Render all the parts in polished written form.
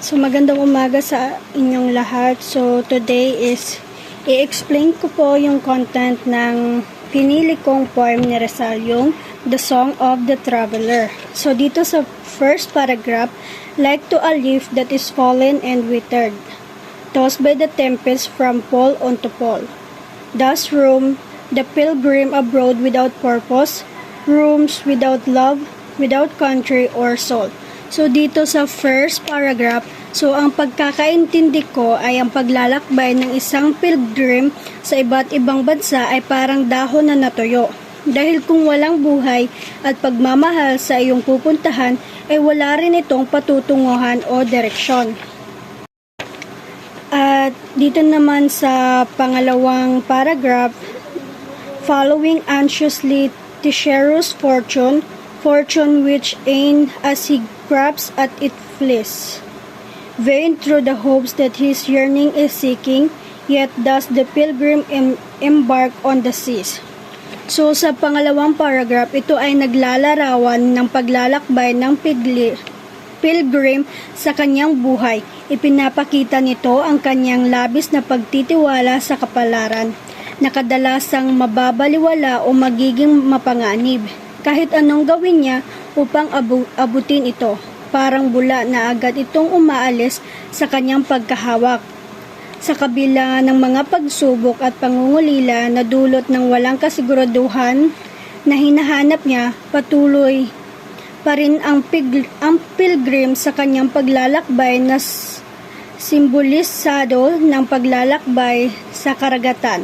So magandang umaga sa inyong lahat. So today is i-explain ko po yung content ng pinili kong poem ni Rizal, yung The Song of the Traveler. So dito sa first paragraph, like to a leaf that is fallen and withered, tossed by the tempest from pole onto pole. Thus roam the pilgrim abroad without purpose, roams without love, without country or soul. So dito sa first paragraph, so ang pagkakaintindi ko ay ang paglalakbay ng isang pilgrim sa iba't ibang bansa ay parang dahon na natuyo. Dahil kung walang buhay at pagmamahal sa iyong pupuntahan, ay wala rin itong patutunguhan o direksyon. At dito naman sa pangalawang paragraph, following anxiously Tishiero's fortune which aimed as he grabs at it flees. Vain through the hopes that his yearning is seeking, yet does the pilgrim embark on the seas. So sa pangalawang paragraph, ito ay naglalarawan ng paglalakbay ng pilgrim sa kanyang buhay. Ipinapakita nito ang kanyang labis na pagtitiwala sa kapalaran, na kadalasang mababaliwala o magiging mapanganib. Kahit anong gawin niya upang abutin ito, parang bula na agad itong umaalis sa kanyang pagkahawak. Sa kabila ng mga pagsubok at pangungulila na dulot ng walang kasiguraduhan na hinahanap niya, patuloy pa rin ang pilgrim sa kanyang paglalakbay na simbolisado ng paglalakbay sa karagatan.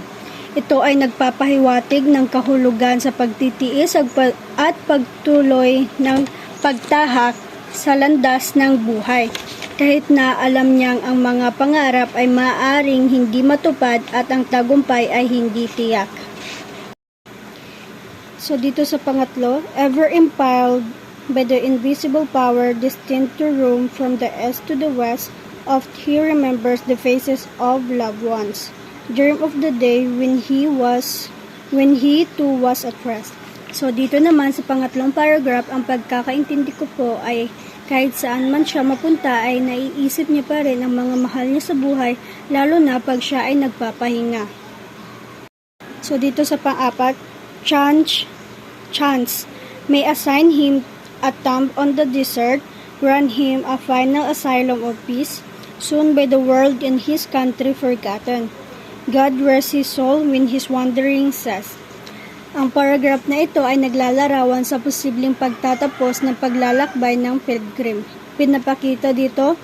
Ito ay nagpapahiwatig ng kahulugan sa pagtitiis at pagtuloy ng pagtahak sa landas ng buhay. Kahit na alam niyang ang mga pangarap ay maaaring hindi matupad at ang tagumpay ay hindi tiyak. So dito sa pangatlo, ever impelled by the invisible power destined to roam from the east to the west, oft he remembers the faces of loved ones. Dream of the day when he too was at rest. So dito naman sa pangatlong paragraph, ang pagkakaintindi ko po ay kahit saan man siya mapunta ay naiisip niya pa rin ang mga mahal niya sa buhay, lalo na pag siya ay nagpapahinga. So dito sa pang-apat, chance may assign him a tomb on the desert, grant him a final asylum of peace, soon by the world and his country forgotten. God rest his soul when his wandering cess. Ang paragraph na ito ay naglalarawan sa posibleng pagtatapos ng paglalakbay ng pilgrim. Pinapakita dito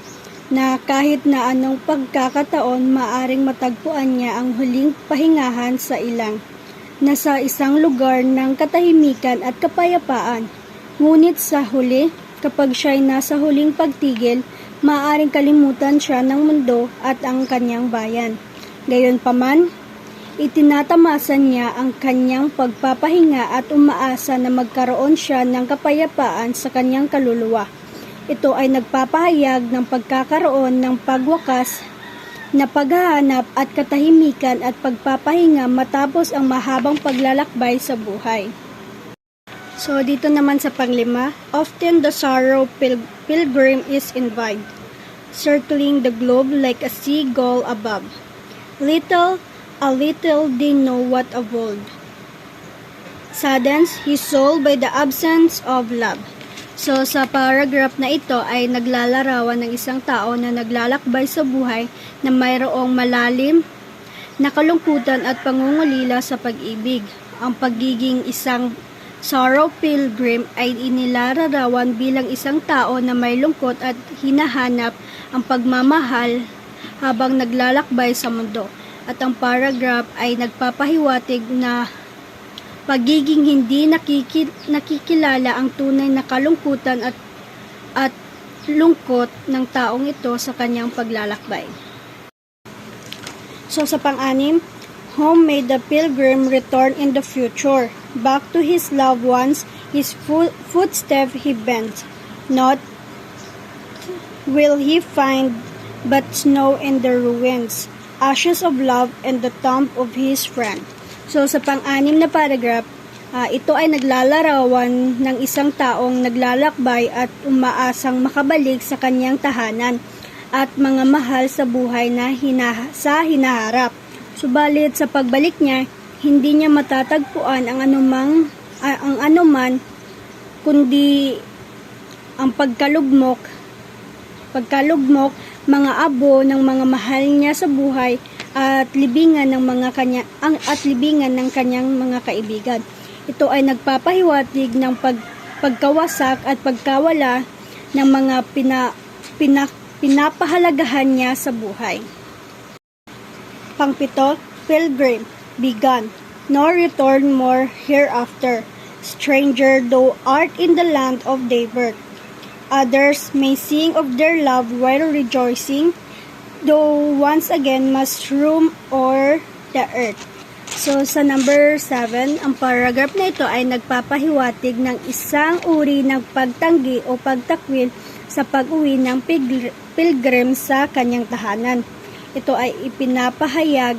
na kahit na anong pagkakataon, maaring matagpuan niya ang huling pahingahan sa ilang, nasa isang lugar ng katahimikan at kapayapaan. Ngunit sa huli, kapag siya'y nasa huling pagtigil, maaring kalimutan siya ng mundo at ang kanyang bayan. Gayunpaman, itinatamasan niya ang kanyang pagpapahinga at umaasa na magkaroon siya ng kapayapaan sa kanyang kaluluwa. Ito ay nagpapahayag ng pagkakaroon ng pagwakas na paghahanap at katahimikan at pagpapahinga matapos ang mahabang paglalakbay sa buhay. So dito naman sa panglima, often the sorrow pilgrim is invited, circling the globe like a seagull above. A little they know what a world saddens his soul by the absence of love. So sa paragraph na ito ay naglalarawan ng isang tao na naglalakbay sa buhay na mayroong malalim na kalungkutan at pangungulila sa pag-ibig. Ang pagiging isang sorrow pilgrim ay inilalarawan bilang isang tao na may lungkot at hinahanap ang pagmamahal habang naglalakbay sa mundo. At ang paragraph ay nagpapahiwatig na pagiging hindi nakikilala ang tunay na kalungkutan at lungkot ng taong ito sa kanyang paglalakbay. So sa pang-anim, home may the pilgrim return in the future. Back to his loved ones, his footstep he bends. Not will he find but snow in the ruins, ashes of love and the tomb of his friend. So sa pang-anim na paragraph, ito ay naglalarawan ng isang taong naglalakbay at umaasang makabalik sa kanyang tahanan. at mga mahal sa buhay na hinaharap. Subalit sa pagbalik niya, hindi niya matatagpuan ang anuman kundi ang pagkalugmok, mga abo ng mga mahal niya sa buhay at libingan ng kanyang mga kaibigan. Ito ay nagpapahiwatig ng pagkawasak at pagkawala ng mga pinapahalagahan niya sa buhay. Pangpito, Pilgrim, be gone, nor return more hereafter. Stranger, thou art in the land of thy birth. Others may sing of their love while rejoicing, though once again must roam o'er the earth. So, sa number 7, ang paragraph na ito ay nagpapahiwatig ng isang uri ng pagtanggi o pagtakwil sa pag-uwi ng pilgrim sa kanyang tahanan. Ito ay ipinapahayag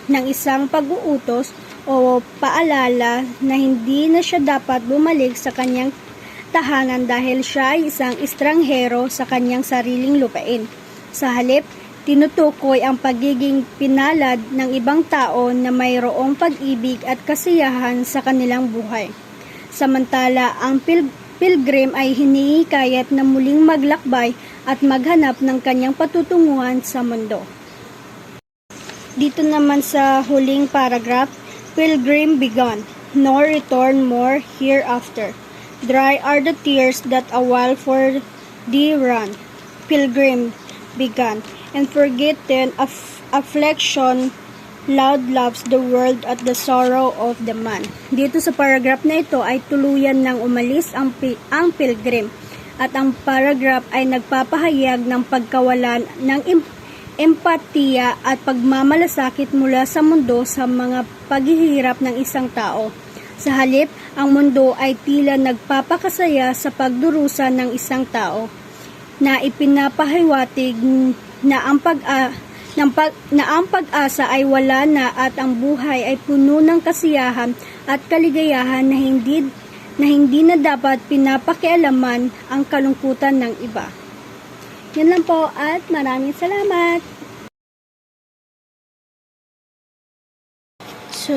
ng isang pag-uutos o paalala na hindi na siya dapat bumalik sa kanyang tahanan dahil siya ay isang estranghero sa kanyang sariling lupain. Sa halip, tinutukoy ang pagiging pinalad ng ibang tao na mayroong pag-ibig at kasiyahan sa kanilang buhay. Samantala, ang pilgrim ay hinihikayat na muling maglakbay at maghanap ng kanyang patutunguhan sa mundo. Dito naman sa huling paragraph, Pilgrim, be gone, nor return more hereafter. Dry are the tears that a while for thee run. Pilgrim, be gone, and forget then affliction, loud loves the world at the sorrow of the man. Dito sa paragraph na ito ay tuluyan ng umalis ang pilgrim, at ang paragraph ay nagpapahayag ng pagkawalan ng empatiya at pagmamalasakit mula sa mundo sa mga paghihirap ng isang tao. Sa halip, ang mundo ay tila nagpapakasaya sa pagdurusa ng isang tao, na ipinapahiwatig na ang pag-asa ay wala na at ang buhay ay puno ng kasiyahan at kaligayahan na hindi na dapat pinapakialaman ang kalungkutan ng iba. Yan lang po at maraming salamat. So,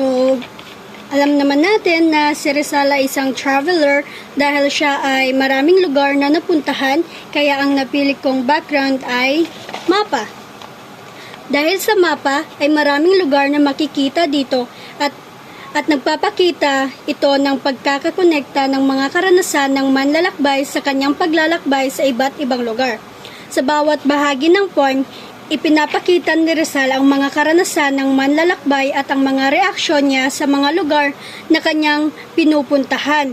alam naman natin na si Rizal ay isang traveler dahil siya ay maraming lugar na napuntahan, kaya ang napili kong background ay mapa. Dahil sa mapa ay maraming lugar na makikita dito at nagpapakita ito ng pagkakakonekta ng mga karanasan ng manlalakbay sa kanyang paglalakbay sa iba't ibang lugar. Sa bawat bahagi ng poem, ipinapakita ni Rizal ang mga karanasan ng manlalakbay at ang mga reaksyon niya sa mga lugar na kanyang pinupuntahan.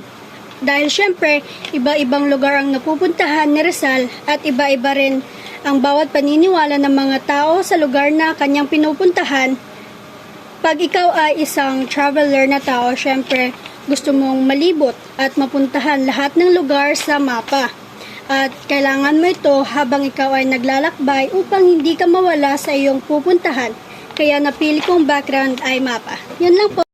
Dahil syempre, iba-ibang lugar ang napupuntahan ni Rizal at iba-iba rin ang bawat paniniwala ng mga tao sa lugar na kanyang pinupuntahan. Pag ikaw ay isang traveler na tao, syempre gusto mong malibot at mapuntahan lahat ng lugar sa mapa. At kailangan mo ito habang ikaw ay naglalakbay upang hindi ka mawala sa iyong pupuntahan. Kaya napili kong background ay mapa. Yan lang po.